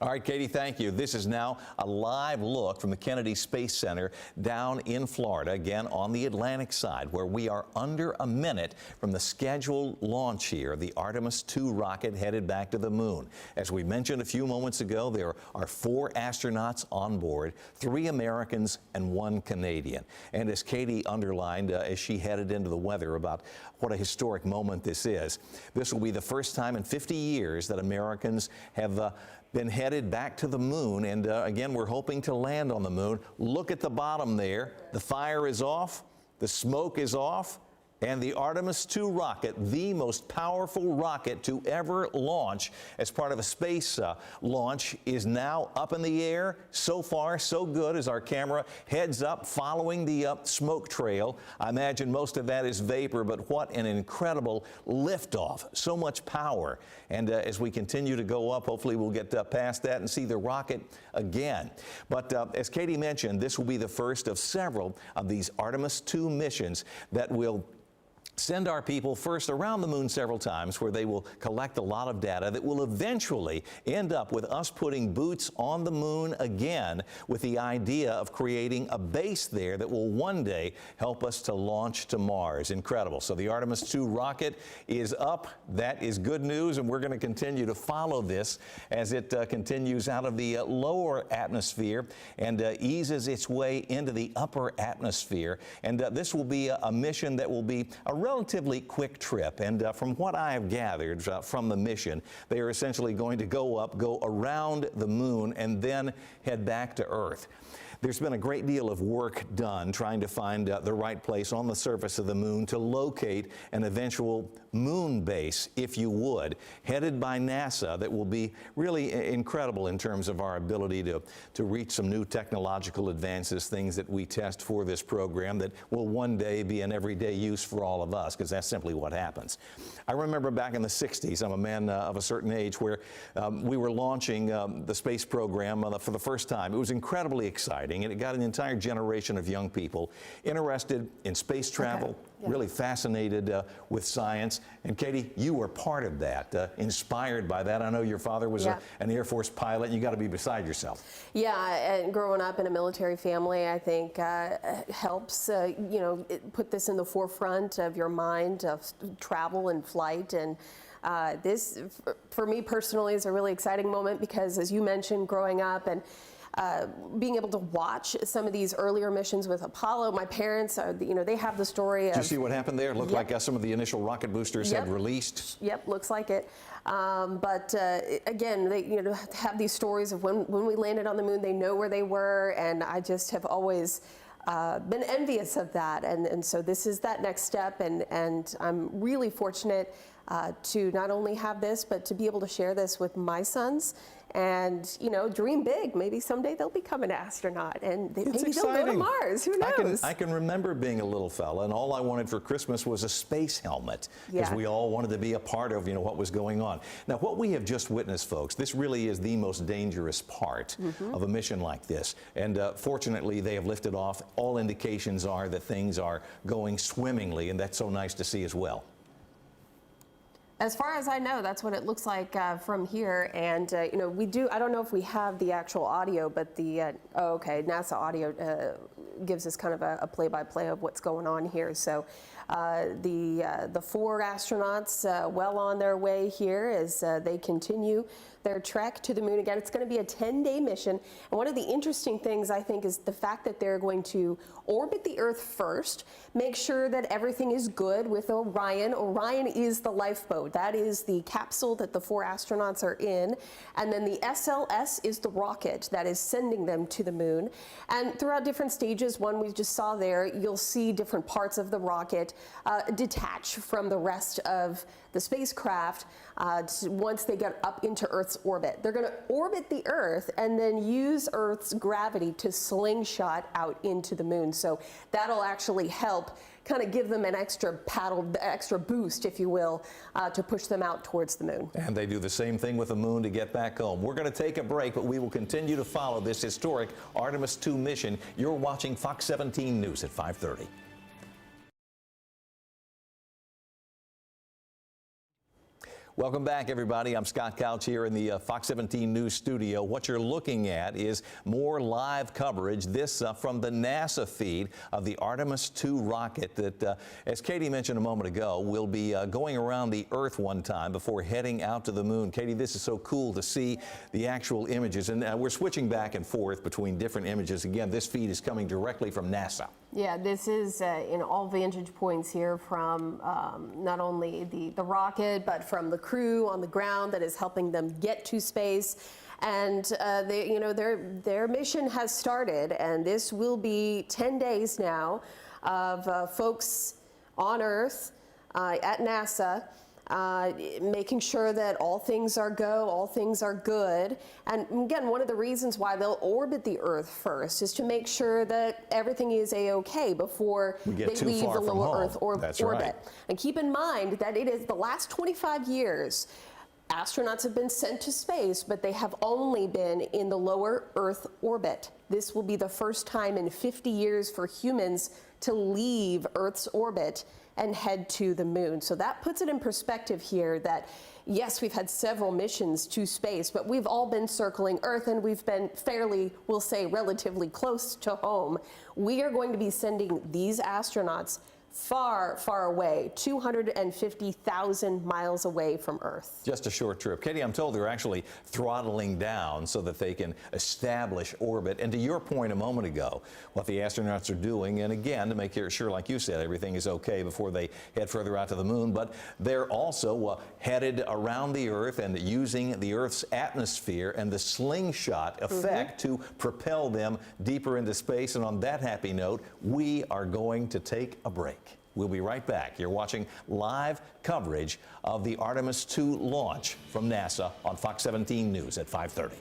All right, Katie, thank you. This is now a live look from the Kennedy Space Center down in Florida, again on the Atlantic side, where we are under a minute from the scheduled launch here of the Artemis II rocket headed back to the moon. As we mentioned a few moments ago, there are 4 astronauts on board, 3 Americans and 1 Canadian. And as Katie underlined as she headed into the weather about what a historic moment this is, this will be the first time in 50 years that Americans have been headed back to the moon, and again, we're hoping to land on the moon. Look at the bottom there. The fire is off, the smoke is off, and the Artemis II rocket, the most powerful rocket to ever launch as part of a space launch, is now up in the air. So far, so good as our camera heads up following the smoke trail. I imagine most of that is vapor, but what an incredible liftoff. So much power. And as we continue to go up, hopefully we'll get past that and see the rocket again. But as Katie mentioned, this will be the first of several of these Artemis II missions that will send our people first around the moon several times, where they will collect a lot of data that will eventually end up with us putting boots on the moon again, with the idea of creating a base there that will one day help us to launch to Mars. Incredible. So the Artemis II rocket is up. That is good news, and we're going to continue to follow this as it continues out of the lower atmosphere and eases its way into the upper atmosphere. And this will be a mission that will be a relatively quick trip, and from what I have gathered from the mission, they are essentially going to go around the moon and then head back to Earth. There's been a great deal of work done trying to find the right place on the surface of the moon to locate an eventual moon base, if you would, headed by NASA, that will be really incredible in terms of our ability to reach some new technological advances, things that we test for this program that will one day be in everyday use for all of us, because that's simply what happens. I remember back in the 60s, I'm a man of a certain age, where we were launching the space program for the first time. It was incredibly exciting, and it got an entire generation of young people interested in space travel, really fascinated with science. And Katie, you were part of that, inspired by that. I know your father was an Air Force pilot, and you got to be beside yourself. Yeah, and growing up in a military family, I think helps, you know, put this in the forefront of your mind of travel and flight. And this, for me personally, is a really exciting moment because, as you mentioned, growing up and being able to watch some of these earlier missions with Apollo. My parents, you know, they have the story of... Did you see what happened there? It looked like some of the initial rocket boosters had released. Yep, looks like it. But again, they have these stories of when we landed on the moon, they know where they were, and I just have always been envious of that. And so this is that next step, and I'm really fortunate to not only have this, but to be able to share this with my sons. And, you know, dream big. Maybe someday they'll become an astronaut, and maybe they'll go to Mars. Who knows? I can remember being a little fella, and all I wanted for Christmas was a space helmet, because we all wanted to be a part of, you know, what was going on. Now, what we have just witnessed, folks, this really is the most dangerous part of a mission like this. And fortunately, they have lifted off. All indications are that things are going swimmingly, and that's so nice to see as well. As far as I know, that's what it looks like from here. And, you know, we do, I don't know if we have the actual audio, but the, NASA audio gives us kind of a play-by-play of what's going on here. So the 4 astronauts well on their way here as they continue their trek to the moon. Again, it's going to be a 10-day mission. And one of the interesting things, I think, is the fact that they're going to orbit the Earth first, make sure that everything is good with Orion. Orion is the lifeboat. That is the capsule that the 4 astronauts are in. And then the SLS is the rocket that is sending them to the moon. And throughout different stages, one we just saw there, you'll see different parts of the rocket detach from the rest of the spacecraft once they get up into Earth's orbit. They're going to orbit the Earth and then use Earth's gravity to slingshot out into the moon. So that'll actually help kind of give them an extra extra boost, if you will, to push them out towards the moon. And they do the same thing with the moon to get back home. We're going to take a break, but we will continue to follow this historic Artemis II mission. You're watching Fox 17 News at 5:30. Welcome back, everybody. I'm Scott Couch here in the Fox 17 News studio. What you're looking at is more live coverage, this from the NASA feed of the Artemis II rocket that, as Katie mentioned a moment ago, will be going around the Earth one time before heading out to the moon. Katie, this is so cool to see the actual images, and we're switching back and forth between different images. Again, this feed is coming directly from NASA. Yeah, this is in all vantage points here from not only the rocket, but from the crew on the ground that is helping them get to space. And their mission has started, and this will be 10 days now of folks on Earth at NASA. Making sure that all things are all things are good. And again, one of the reasons why they'll orbit the Earth first is to make sure that everything is a-okay before they leave the lower Earth orbit. Right. And keep in mind that it is the last 25 years, astronauts have been sent to space, but they have only been in the lower Earth orbit. This will be the first time in 50 years for humans to leave Earth's orbit and head to the moon. So that puts it in perspective here that, yes, we've had several missions to space, but we've all been circling Earth, and we've been fairly, we'll say, relatively close to home. We are going to be sending these astronauts far, far away, 250,000 miles away from Earth. Just a short trip. Katie, I'm told they're actually throttling down so that they can establish orbit. And to your point a moment ago, what the astronauts are doing, and again, to make sure, like you said, everything is okay before they head further out to the moon, but they're also headed around the Earth and using the Earth's atmosphere and the slingshot effect to propel them deeper into space. And on that happy note, we are going to take a break. We'll be right back. You're watching live coverage of the Artemis II launch from NASA on Fox 17 News at 5:30.